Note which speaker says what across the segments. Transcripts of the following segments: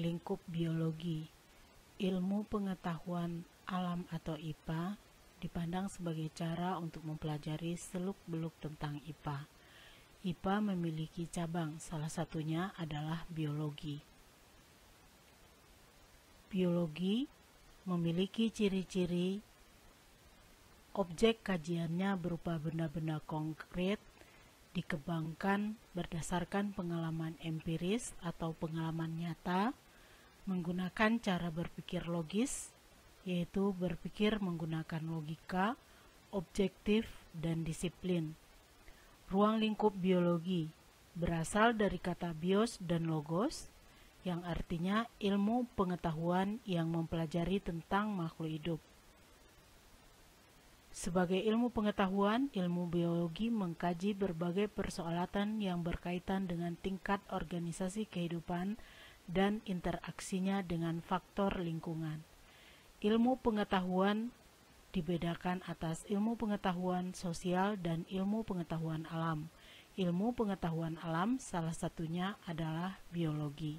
Speaker 1: lingkup biologi. Ilmu pengetahuan alam atau IPA dipandang sebagai cara untuk mempelajari seluk-beluk tentang IPA. IPA memiliki cabang, salah satunya adalah biologi. Biologi memiliki ciri-ciri objek kajiannya berupa benda-benda konkret, dikembangkan berdasarkan pengalaman empiris atau pengalaman nyata, menggunakan cara berpikir logis, yaitu berpikir menggunakan logika, objektif, dan disiplin. Ruang lingkup biologi berasal dari kata bios dan logos, yang artinya ilmu pengetahuan yang mempelajari tentang makhluk hidup. Sebagai ilmu pengetahuan, ilmu biologi mengkaji berbagai persoalan yang berkaitan dengan tingkat organisasi kehidupan dan interaksinya dengan faktor lingkungan. Ilmu pengetahuan dibedakan atas ilmu pengetahuan sosial dan ilmu pengetahuan alam. Ilmu pengetahuan alam salah satunya adalah biologi.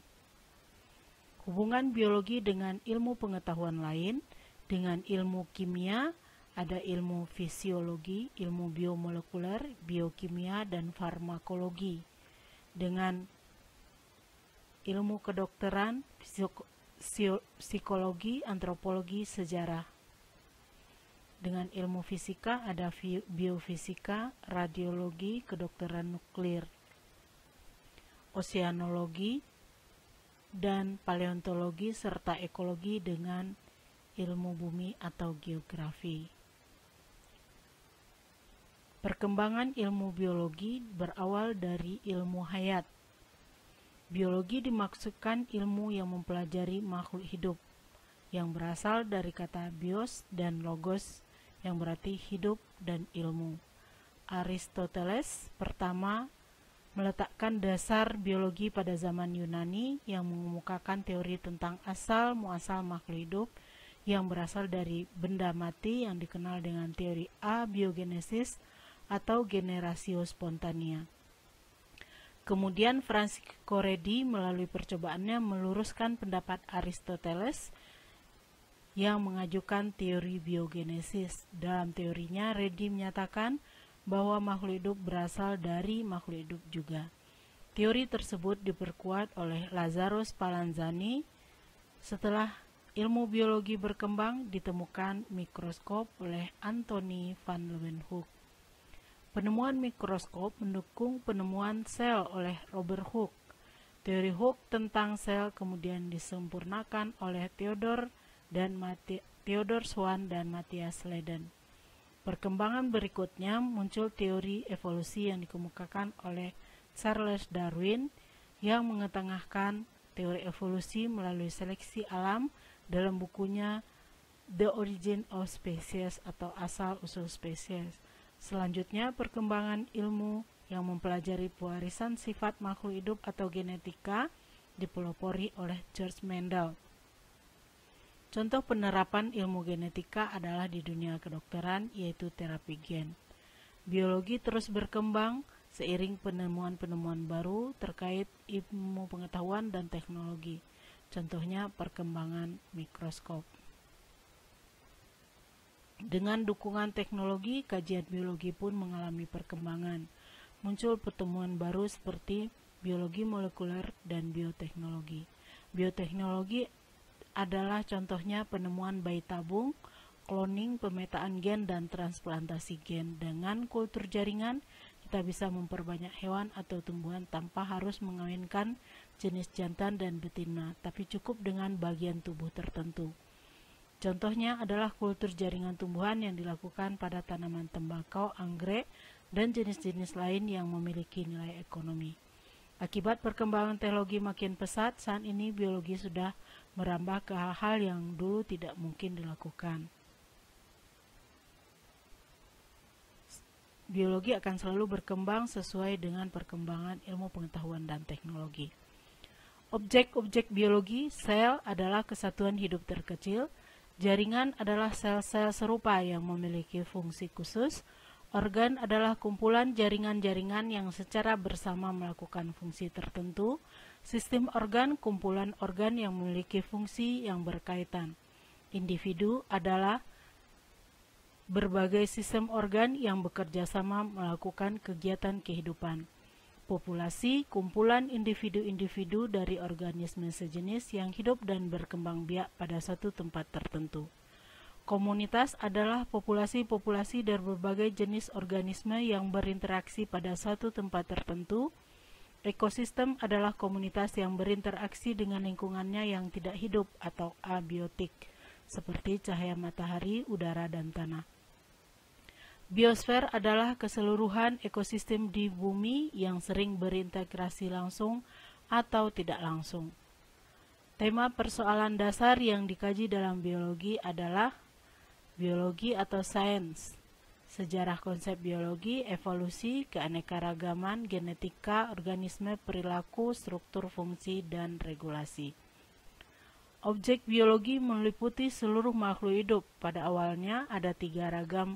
Speaker 1: Hubungan biologi dengan ilmu pengetahuan lain, dengan ilmu kimia, ada ilmu fisiologi, ilmu biomolekuler, biokimia, dan farmakologi. Dengan ilmu kedokteran, psikologi, antropologi, sejarah. Dengan ilmu fisika ada biofisika, radiologi, kedokteran nuklir, oseanologi, dan paleontologi, serta ekologi dengan ilmu bumi atau geografi. Perkembangan ilmu biologi berawal dari ilmu hayat. Biologi dimaksudkan ilmu yang mempelajari makhluk hidup, yang berasal dari kata bios dan logos, yang berarti hidup dan ilmu. Aristoteles pertama meletakkan dasar biologi pada zaman Yunani, yang mengemukakan teori tentang asal-muasal makhluk hidup yang berasal dari benda mati yang dikenal dengan teori abiogenesis atau generatio spontanea. Kemudian Francisco Redi melalui percobaannya meluruskan pendapat Aristoteles yang mengajukan teori biogenesis. Dalam teorinya, Redi menyatakan bahwa makhluk hidup berasal dari makhluk hidup juga. Teori tersebut diperkuat oleh Lazzaro Spallanzani. Setelah ilmu biologi berkembang, ditemukan mikroskop oleh Anthony van Leeuwenhoek. Penemuan mikroskop mendukung penemuan sel oleh Robert Hooke. Teori Hooke tentang sel kemudian disempurnakan oleh Theodor Schwann dan Matthias Leiden. Perkembangan berikutnya muncul teori evolusi yang dikemukakan oleh Charles Darwin, yang mengetengahkan teori evolusi melalui seleksi alam dalam bukunya The Origin of Species atau Asal-usul Spesies. Selanjutnya, perkembangan ilmu yang mempelajari pewarisan sifat makhluk hidup atau genetika dipelopori oleh George Mendel. Contoh penerapan ilmu genetika adalah di dunia kedokteran, yaitu terapi gen. Biologi terus berkembang seiring penemuan-penemuan baru terkait ilmu pengetahuan dan teknologi. Contohnya perkembangan mikroskop. Dengan dukungan teknologi, kajian biologi pun mengalami perkembangan. Muncul pertemuan baru seperti biologi molekuler dan bioteknologi. Bioteknologi adalah contohnya penemuan bayi tabung, cloning, pemetaan gen, dan transplantasi gen. Dengan kultur jaringan, kita bisa memperbanyak hewan atau tumbuhan tanpa harus mengawinkan jenis jantan dan betina, tapi cukup dengan bagian tubuh tertentu. Contohnya adalah kultur jaringan tumbuhan yang dilakukan pada tanaman tembakau, anggrek, dan jenis-jenis lain yang memiliki nilai ekonomi. Akibat perkembangan teknologi makin pesat, saat ini biologi sudah merambah ke hal-hal yang dulu tidak mungkin dilakukan. Biologi akan selalu berkembang sesuai dengan perkembangan ilmu pengetahuan dan teknologi. Objek-objek biologi, sel adalah kesatuan hidup terkecil. Jaringan adalah sel-sel serupa yang memiliki fungsi khusus. Organ adalah kumpulan jaringan-jaringan yang secara bersama melakukan fungsi tertentu. Sistem organ, kumpulan organ yang memiliki fungsi yang berkaitan. Individu adalah berbagai sistem organ yang bekerja sama melakukan kegiatan kehidupan. Populasi, kumpulan individu-individu dari organisme sejenis yang hidup dan berkembang biak pada suatu tempat tertentu. Komunitas adalah populasi-populasi dari berbagai jenis organisme yang berinteraksi pada suatu tempat tertentu. Ekosistem adalah komunitas yang berinteraksi dengan lingkungannya yang tidak hidup atau abiotik, seperti cahaya matahari, udara, dan tanah. Biosfer adalah keseluruhan ekosistem di bumi yang sering berintegrasi langsung atau tidak langsung. Tema persoalan dasar yang dikaji dalam biologi adalah biologi atau sains, sejarah konsep biologi, evolusi, keanekaragaman, genetika, organisme, perilaku, struktur fungsi, dan regulasi. Objek biologi meliputi seluruh makhluk hidup. Pada awalnya ada 3 ragam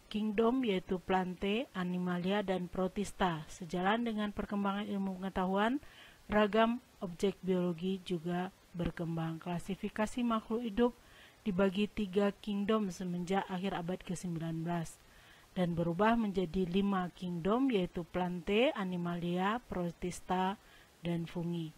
Speaker 1: kingdom, yaitu plante, animalia, dan protista. Sejalan dengan perkembangan ilmu pengetahuan, ragam objek biologi juga berkembang. Klasifikasi makhluk hidup dibagi 3 kingdom semenjak akhir abad ke-19 dan berubah menjadi 5 kingdom, yaitu plante, animalia, protista, dan fungi.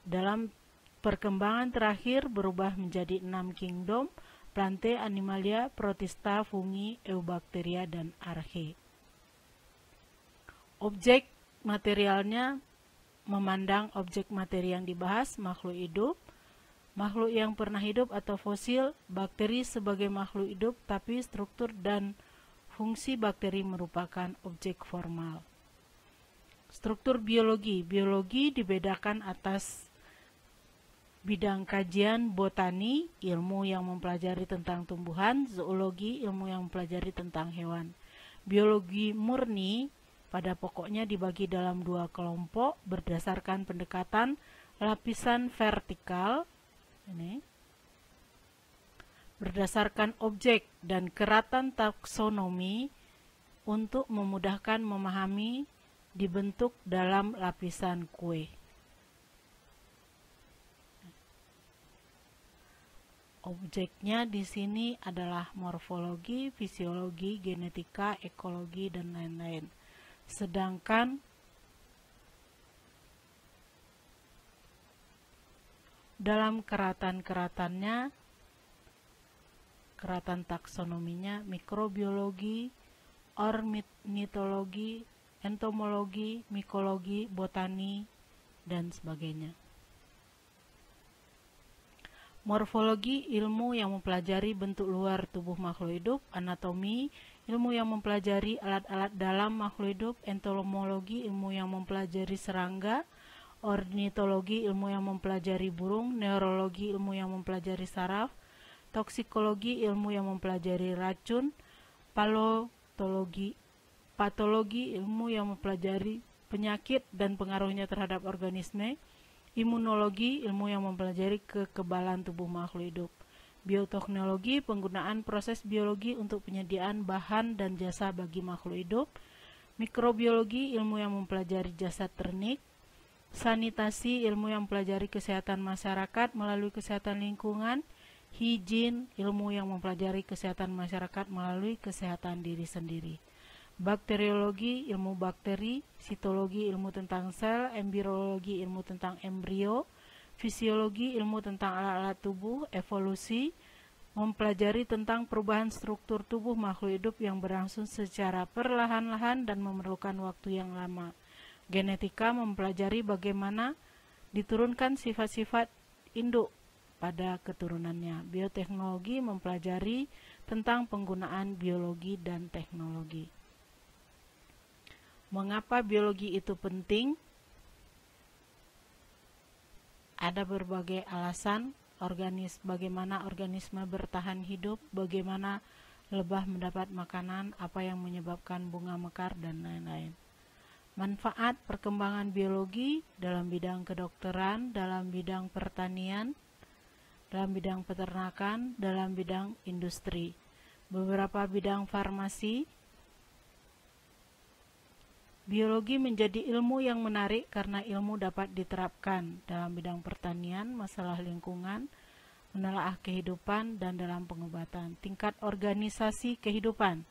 Speaker 1: Dalam perkembangan terakhir berubah menjadi 6 kingdom, plante, animalia, protista, fungi, eubakteria, dan archaea. Objek materialnya memandang objek materi yang dibahas, makhluk hidup, makhluk yang pernah hidup atau fosil, bakteri sebagai makhluk hidup, tapi struktur dan fungsi bakteri merupakan objek formal. Struktur biologi. Biologi dibedakan atas bidang kajian botani, ilmu yang mempelajari tentang tumbuhan, zoologi, ilmu yang mempelajari tentang hewan. Biologi murni pada pokoknya dibagi dalam 2 kelompok berdasarkan pendekatan lapisan vertikal, ini berdasarkan objek dan keratan taksonomi untuk memudahkan memahami dibentuk dalam lapisan kue. Objeknya di sini adalah morfologi, fisiologi, genetika, ekologi, dan lain-lain. Sedangkan dalam keratan-keratannya, keratan taksonominya, mikrobiologi, ornitologi, entomologi, mikologi, botani, dan sebagainya. Morfologi, ilmu yang mempelajari bentuk luar tubuh makhluk hidup. Anatomi, ilmu yang mempelajari alat-alat dalam makhluk hidup. Entomologi, ilmu yang mempelajari serangga. Ornitologi, ilmu yang mempelajari burung. Neurologi, ilmu yang mempelajari saraf. Toksikologi, ilmu yang mempelajari racun. Patologi, ilmu yang mempelajari penyakit dan pengaruhnya terhadap organisme. Imunologi, ilmu yang mempelajari kekebalan tubuh makhluk hidup. Bioteknologi, penggunaan proses biologi untuk penyediaan bahan dan jasa bagi makhluk hidup. Mikrobiologi, ilmu yang mempelajari jasad ternik. Sanitasi, ilmu yang mempelajari kesehatan masyarakat melalui kesehatan lingkungan. Higien, ilmu yang mempelajari kesehatan masyarakat melalui kesehatan diri sendiri. Bakteriologi, ilmu bakteri. Sitologi, ilmu tentang sel. Embriologi, ilmu tentang embrio. Fisiologi, ilmu tentang alat-alat tubuh. Evolusi, mempelajari tentang perubahan struktur tubuh makhluk hidup yang berlangsung secara perlahan-lahan dan memerlukan waktu yang lama. Genetika, mempelajari bagaimana diturunkan sifat-sifat induk pada keturunannya. Bioteknologi, mempelajari tentang penggunaan biologi dan teknologi. Mengapa biologi itu penting? Ada berbagai alasan. Bagaimana organisme bertahan hidup, bagaimana lebah mendapat makanan, apa yang menyebabkan bunga mekar, dan lain-lain. Manfaat perkembangan biologi dalam bidang kedokteran, dalam bidang pertanian, dalam bidang peternakan, dalam bidang industri. Beberapa bidang farmasi, Biologi menjadi ilmu yang menarik karena ilmu dapat diterapkan dalam bidang pertanian, masalah lingkungan, menelaah kehidupan, dan dalam pengobatan. Tingkat organisasi kehidupan.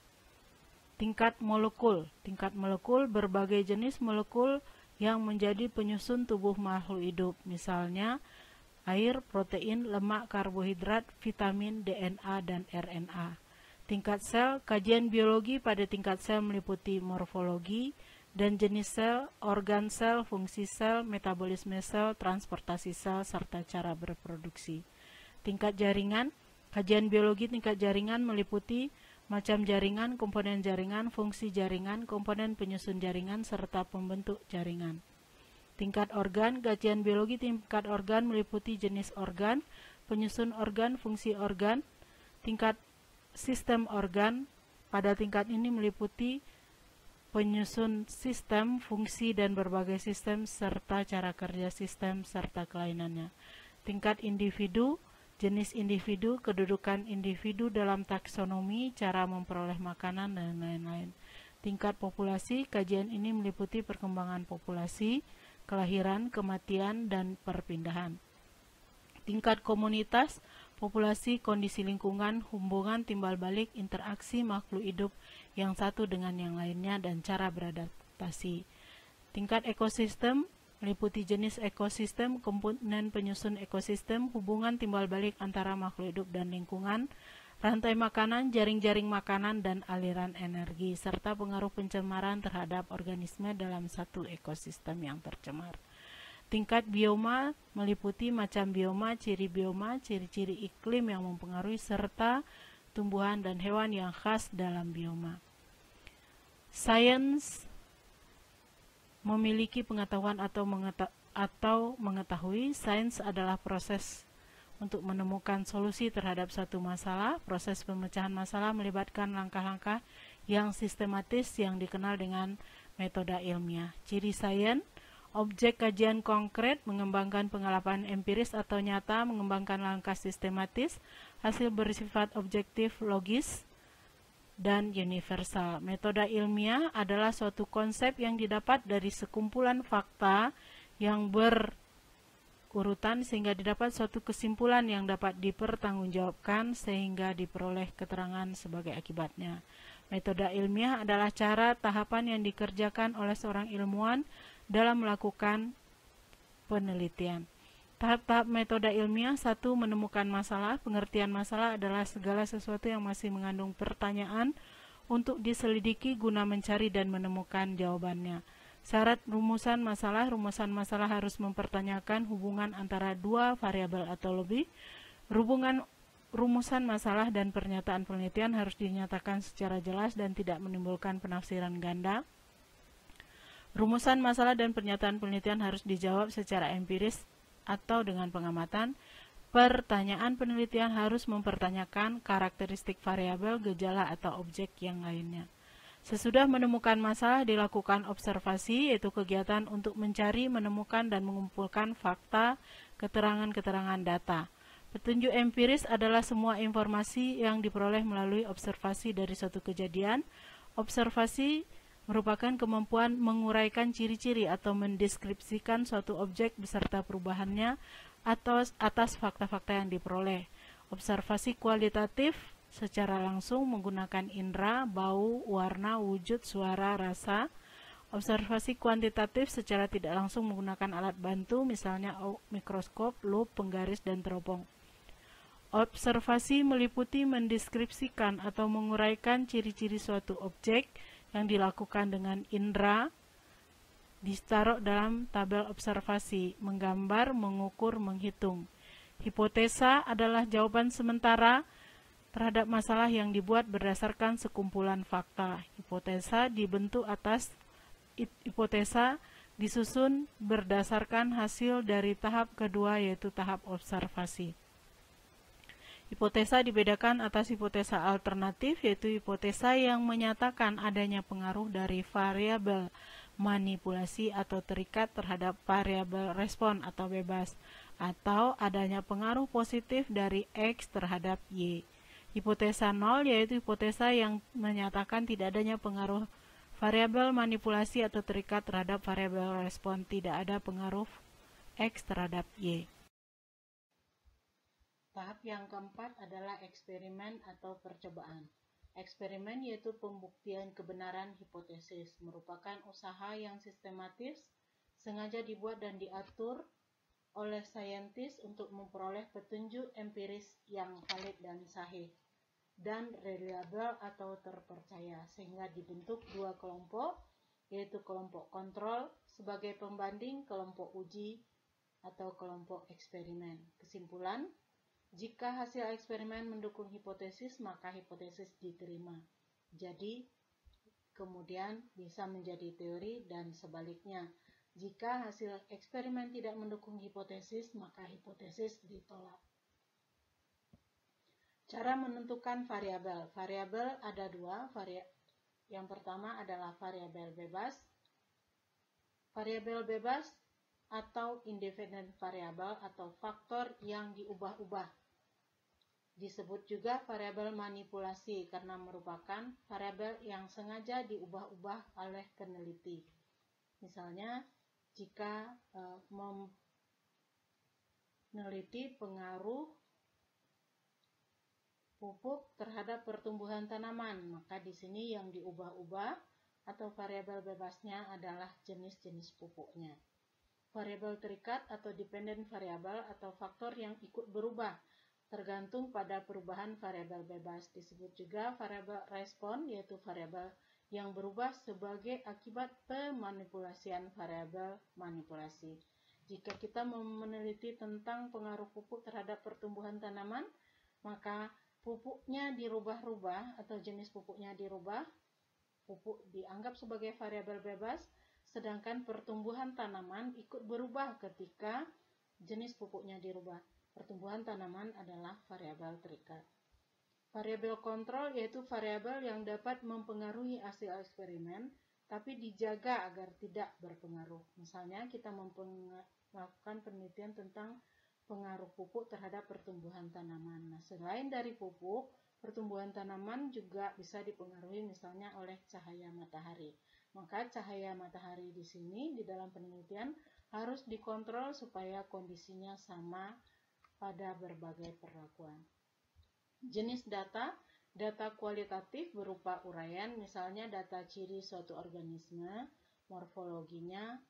Speaker 1: Tingkat molekul. Tingkat molekul berbagai jenis molekul yang menjadi penyusun tubuh makhluk hidup. Misalnya, air, protein, lemak, karbohidrat, vitamin, DNA, dan RNA. Tingkat sel. Kajian biologi pada tingkat sel meliputi morfologi dan jenis sel, organ sel, fungsi sel, metabolisme sel, transportasi sel, serta cara berproduksi. Tingkat jaringan. Kajian biologi tingkat jaringan meliputi macam jaringan, komponen jaringan, fungsi jaringan, komponen penyusun jaringan, serta pembentuk jaringan. Tingkat organ. Kajian biologi tingkat organ meliputi jenis organ, penyusun organ, fungsi organ. Tingkat sistem organ. Pada tingkat ini meliputi penyusun sistem, fungsi, dan berbagai sistem, serta cara kerja sistem, serta kelainannya. Tingkat individu. Jenis individu, kedudukan individu dalam taksonomi, cara memperoleh makanan, dan lain-lain. Tingkat populasi. Kajian ini meliputi perkembangan populasi, kelahiran, kematian, dan perpindahan. Tingkat komunitas. Populasi, kondisi lingkungan, hubungan timbal balik, interaksi makhluk hidup yang satu dengan yang lainnya, dan cara beradaptasi. Tingkat ekosistem meliputi jenis ekosistem, komponen penyusun ekosistem, hubungan timbal balik antara makhluk hidup dan lingkungan, rantai makanan, jaring-jaring makanan, dan aliran energi, serta pengaruh pencemaran terhadap organisme dalam satu ekosistem yang tercemar. Tingkat bioma meliputi macam bioma, ciri-ciri iklim yang mempengaruhi, serta tumbuhan dan hewan yang khas dalam bioma. Sains memiliki pengetahuan atau mengetahui. Sains adalah proses untuk menemukan solusi terhadap suatu masalah. Proses pemecahan masalah melibatkan langkah-langkah yang sistematis yang dikenal dengan metode ilmiah. Ciri sains. Objek kajian konkret, mengembangkan pengalaman empiris atau nyata, mengembangkan langkah sistematis, hasil bersifat objektif, logis, dan universal. Metode ilmiah adalah suatu konsep yang didapat dari sekumpulan fakta yang berurutan sehingga didapat suatu kesimpulan yang dapat dipertanggungjawabkan sehingga diperoleh keterangan sebagai akibatnya. Metode ilmiah adalah cara tahapan yang dikerjakan oleh seorang ilmuwan dalam melakukan penelitian. Tahap-tahap metode ilmiah. 1. Menemukan masalah. Pengertian masalah adalah segala sesuatu yang masih mengandung pertanyaan untuk diselidiki guna mencari dan menemukan jawabannya. Syarat rumusan masalah. Rumusan masalah harus mempertanyakan hubungan antara dua variabel atau lebih. Rumusan masalah dan pernyataan penelitian harus dinyatakan secara jelas dan tidak menimbulkan penafsiran ganda. Rumusan masalah dan pernyataan penelitian harus dijawab secara empiris atau dengan pengamatan. Pertanyaan penelitian harus mempertanyakan karakteristik variabel, gejala, atau objek yang lainnya. Sesudah menemukan masalah, dilakukan observasi, yaitu kegiatan untuk mencari, menemukan, dan mengumpulkan fakta, keterangan-keterangan data. Petunjuk empiris adalah semua informasi yang diperoleh melalui observasi dari suatu kejadian. Observasi merupakan kemampuan menguraikan ciri-ciri atau mendeskripsikan suatu objek beserta perubahannya atas fakta-fakta yang diperoleh. Observasi kualitatif secara langsung menggunakan indera, bau, warna, wujud, suara, rasa. Observasi kuantitatif secara tidak langsung menggunakan alat bantu, misalnya mikroskop, lup, penggaris, dan teropong. Observasi meliputi mendeskripsikan atau menguraikan ciri-ciri suatu objek yang dilakukan dengan indera, ditaruh dalam tabel observasi, menggambar, mengukur, menghitung. Hipotesa adalah jawaban sementara terhadap masalah yang dibuat berdasarkan sekumpulan fakta. Hipotesa disusun berdasarkan hasil dari tahap kedua, yaitu tahap observasi. Hipotesa dibedakan atas hipotesa alternatif, yaitu hipotesa yang menyatakan adanya pengaruh dari variabel manipulasi atau terikat terhadap variabel respon atau bebas, atau adanya pengaruh positif dari X terhadap Y. Hipotesa nol yaitu hipotesa yang menyatakan tidak adanya pengaruh Variabel manipulasi atau terikat terhadap variabel respon, tidak ada pengaruh X terhadap Y. Tahap yang keempat adalah eksperimen atau percobaan. Eksperimen yaitu pembuktian kebenaran hipotesis, merupakan usaha yang sistematis, sengaja dibuat dan diatur oleh saintis untuk memperoleh petunjuk empiris yang valid dan sahih dan reliable atau terpercaya, sehingga dibentuk dua kelompok, yaitu kelompok kontrol sebagai pembanding kelompok uji atau kelompok eksperimen. Kesimpulan, jika hasil eksperimen mendukung hipotesis, maka hipotesis diterima. Jadi, kemudian bisa menjadi teori dan sebaliknya. Jika hasil eksperimen tidak mendukung hipotesis, maka hipotesis ditolak. Cara menentukan variabel. Variabel ada dua. Yang pertama adalah variabel bebas. Variabel bebas atau independent variable atau faktor yang diubah-ubah. Disebut juga variabel manipulasi karena merupakan variabel yang sengaja diubah-ubah oleh peneliti. Misalnya, jika meneliti pengaruh pupuk terhadap pertumbuhan tanaman, maka di sini yang diubah-ubah atau variabel bebasnya adalah jenis-jenis pupuknya. Variabel terikat atau dependent variable atau faktor yang ikut berubah tergantung pada perubahan variabel bebas. Disebut juga variabel respon, yaitu variabel yang berubah sebagai akibat pemanipulasian variabel manipulasi. Jika kita meneliti tentang pengaruh pupuk terhadap pertumbuhan tanaman, maka pupuknya dirubah-rubah atau jenis pupuknya dirubah, pupuk dianggap sebagai variabel bebas, sedangkan pertumbuhan tanaman ikut berubah ketika jenis pupuknya dirubah. Pertumbuhan tanaman adalah variabel terikat. Variabel kontrol yaitu variabel yang dapat mempengaruhi hasil eksperimen, tapi dijaga agar tidak berpengaruh. Misalnya kita melakukan penelitian tentang pengaruh pupuk terhadap pertumbuhan tanaman. Nah, selain dari pupuk, pertumbuhan tanaman juga bisa dipengaruhi misalnya oleh cahaya matahari. Maka cahaya matahari di sini di dalam penelitian harus dikontrol supaya kondisinya sama pada berbagai perlakuan. Jenis data, data kualitatif berupa uraian, misalnya data ciri suatu organisme, morfologinya,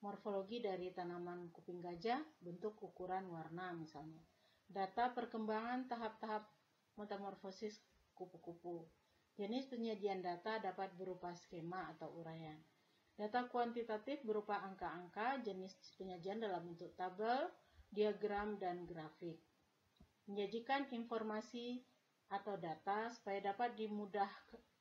Speaker 1: morfologi dari tanaman kuping gajah, bentuk, ukuran, warna misalnya. Data perkembangan tahap-tahap metamorfosis kupu-kupu. Jenis penyajian data dapat berupa skema atau uraian. Data kuantitatif berupa angka-angka, jenis penyajian dalam bentuk tabel, diagram, dan grafik. Menyajikan informasi atau data supaya dapat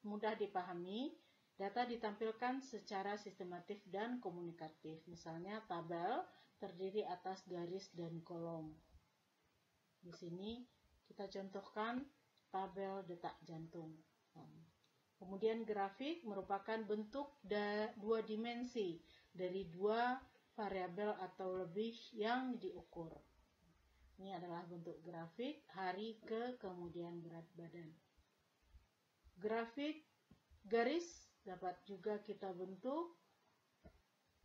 Speaker 1: mudah dipahami. Data ditampilkan secara sistematif dan komunikatif. Misalnya tabel terdiri atas garis dan kolom. Di sini kita contohkan tabel detak jantung. Kemudian grafik merupakan bentuk dua dimensi dari dua variabel atau lebih yang diukur. Ini adalah bentuk grafik hari ke kemudian berat badan. Grafik garis dapat juga kita bentuk,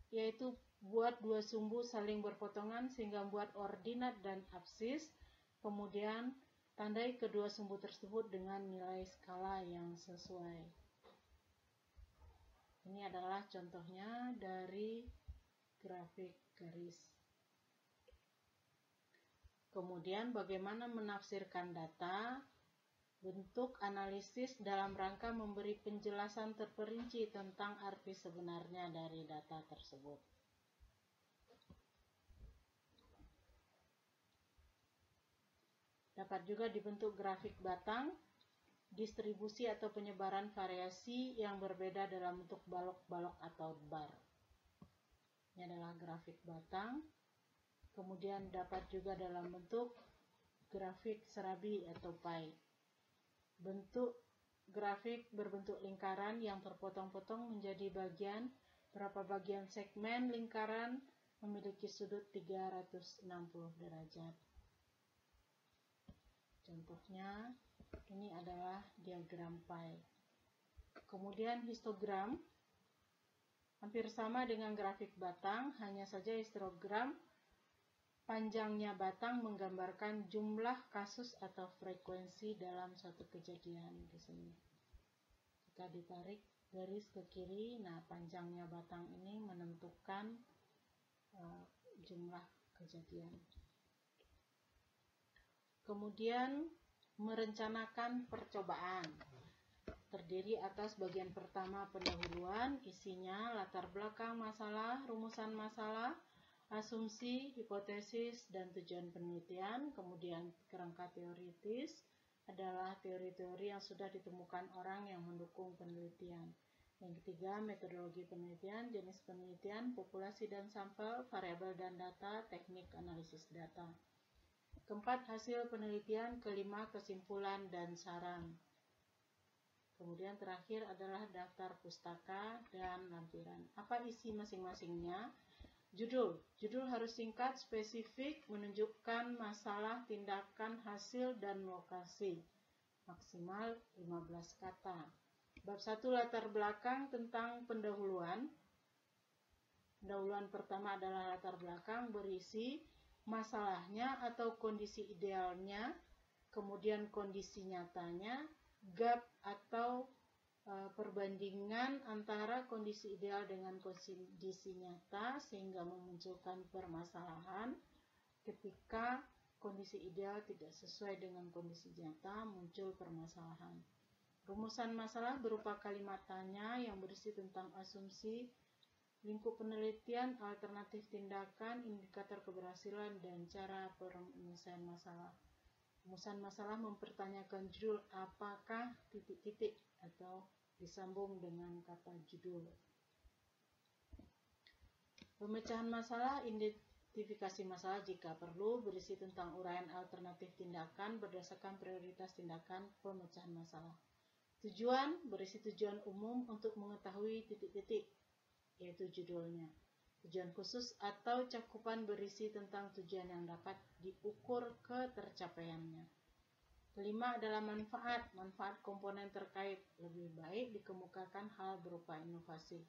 Speaker 1: yaitu buat dua sumbu saling berpotongan sehingga membuat ordinat dan absis, kemudian tandai kedua sumbu tersebut dengan nilai skala yang sesuai. Ini adalah contohnya dari grafik garis. Kemudian bagaimana menafsirkan data? Bentuk analisis dalam rangka memberi penjelasan terperinci tentang arti sebenarnya dari data tersebut. Dapat juga dibentuk grafik batang, distribusi atau penyebaran variasi yang berbeda dalam bentuk balok-balok atau bar. Ini adalah grafik batang. Kemudian dapat juga dalam bentuk grafik serabi atau pie. Bentuk grafik berbentuk lingkaran yang terpotong-potong menjadi berapa bagian segmen lingkaran memiliki sudut 360 derajat. Contohnya, ini adalah diagram pie. Kemudian histogram Hampir sama dengan grafik batang, hanya saja histogram panjangnya batang menggambarkan jumlah kasus atau frekuensi dalam suatu kejadian di sini. Jika ditarik garis ke kiri, nah panjangnya batang ini menentukan jumlah kejadian. Kemudian merencanakan percobaan. Terdiri atas bagian pertama pendahuluan, isinya latar belakang masalah, rumusan masalah, asumsi, hipotesis, dan tujuan penelitian. Kemudian kerangka teoritis adalah teori-teori yang sudah ditemukan orang yang mendukung penelitian. Yang ketiga, metodologi penelitian, jenis penelitian, populasi dan sampel, variabel dan data, teknik analisis data. Keempat, hasil penelitian. Kelima, kesimpulan dan saran. Kemudian terakhir adalah daftar pustaka dan lampiran. Apa isi masing-masingnya? Judul harus singkat, spesifik, menunjukkan masalah, tindakan, hasil, dan lokasi. Maksimal 15 kata. Bab 1 latar belakang tentang pendahuluan. Pendahuluan pertama adalah latar belakang berisi masalahnya atau kondisi idealnya, kemudian kondisi nyatanya, gap atau perbandingan antara kondisi ideal dengan kondisi nyata sehingga memunculkan permasalahan. Ketika kondisi ideal tidak sesuai dengan kondisi nyata, muncul permasalahan. Rumusan masalah berupa kalimat tanya yang berisi tentang asumsi, lingkup penelitian, alternatif tindakan, indikator keberhasilan, dan cara penyelesaian masalah. Rumusan masalah mempertanyakan judul apakah titik-titik atau disambung dengan kata judul. Pemecahan masalah, identifikasi masalah jika perlu, berisi tentang uraian alternatif tindakan berdasarkan prioritas tindakan pemecahan masalah. Tujuan, berisi tujuan umum untuk mengetahui titik-titik, yaitu judulnya. Tujuan khusus atau cakupan berisi tentang tujuan yang dapat diukur ketercapaiannya. Kelima adalah manfaat komponen terkait. Lebih baik dikemukakan hal berupa inovasi.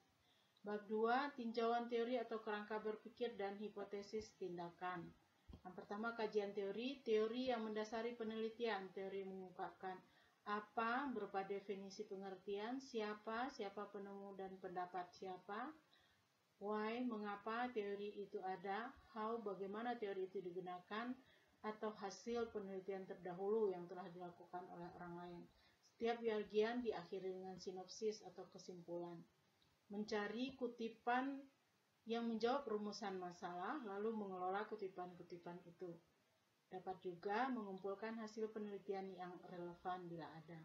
Speaker 1: Bab 2, tinjauan teori atau kerangka berpikir dan hipotesis tindakan. Yang pertama, kajian teori yang mendasari penelitian. Teori mengungkapkan apa berupa definisi pengertian, siapa penemu dan pendapat siapa, why, mengapa teori itu ada, how, bagaimana teori itu digunakan, atau hasil penelitian terdahulu yang telah dilakukan oleh orang lain. Setiap bagian diakhiri dengan sinopsis atau kesimpulan. Mencari kutipan yang menjawab rumusan masalah, lalu mengelola kutipan-kutipan itu. Dapat juga mengumpulkan hasil penelitian yang relevan bila ada.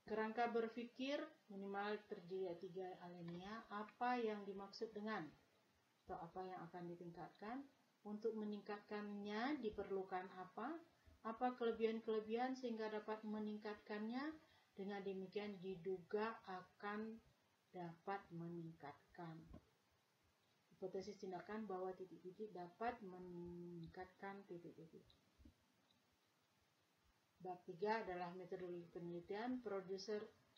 Speaker 1: Kerangka berpikir minimal terdiri dari 3 alinea. Apa yang dimaksud dengan atau apa yang akan ditingkatkan? Untuk meningkatkannya diperlukan apa? Apa kelebihan-kelebihan sehingga dapat meningkatkannya? Dengan demikian diduga akan dapat meningkatkan. Hipotesis tindakan bahwa titik-titik dapat meningkatkan titik-titik. Bab 3 adalah metodologi penelitian,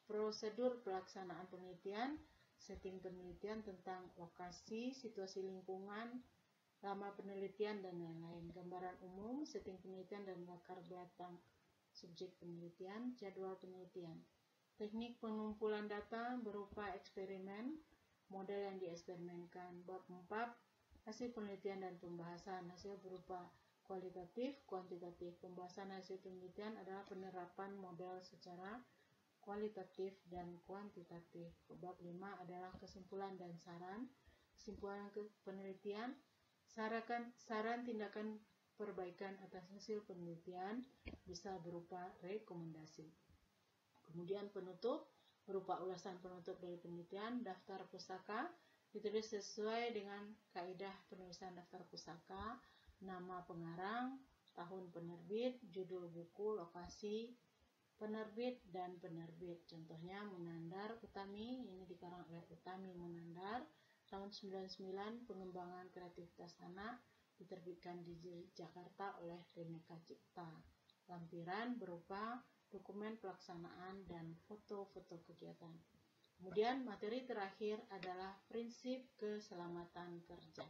Speaker 1: prosedur pelaksanaan penelitian, setting penelitian tentang lokasi, situasi lingkungan, lama penelitian, dan lain-lain. Gambaran umum, setting penelitian dan latar belakang subjek penelitian, jadwal penelitian. Teknik pengumpulan data berupa eksperimen, model yang dieksperimenkan. Bab 4, hasil penelitian dan pembahasan. Hasil berupa kualitatif, kuantitatif. Pembahasan hasil penelitian adalah penerapan model secara kualitatif dan kuantitatif. Bab 5 adalah kesimpulan dan saran. Kesimpulan penelitian, saran tindakan perbaikan atas hasil penelitian bisa berupa rekomendasi. Kemudian penutup berupa ulasan penutup dari penelitian. Daftar pustaka ditulis sesuai dengan kaidah penulisan daftar pustaka, nama pengarang, tahun penerbit, judul buku, lokasi penerbit, dan penerbit. Contohnya Munandar Utami, ini dikarang oleh Utami Munandar, tahun 99, pengembangan kreativitas anak, diterbitkan di Jakarta oleh Reneka Cipta. Lampiran berupa dokumen pelaksanaan dan foto-foto kegiatan. Kemudian materi terakhir adalah prinsip keselamatan kerja.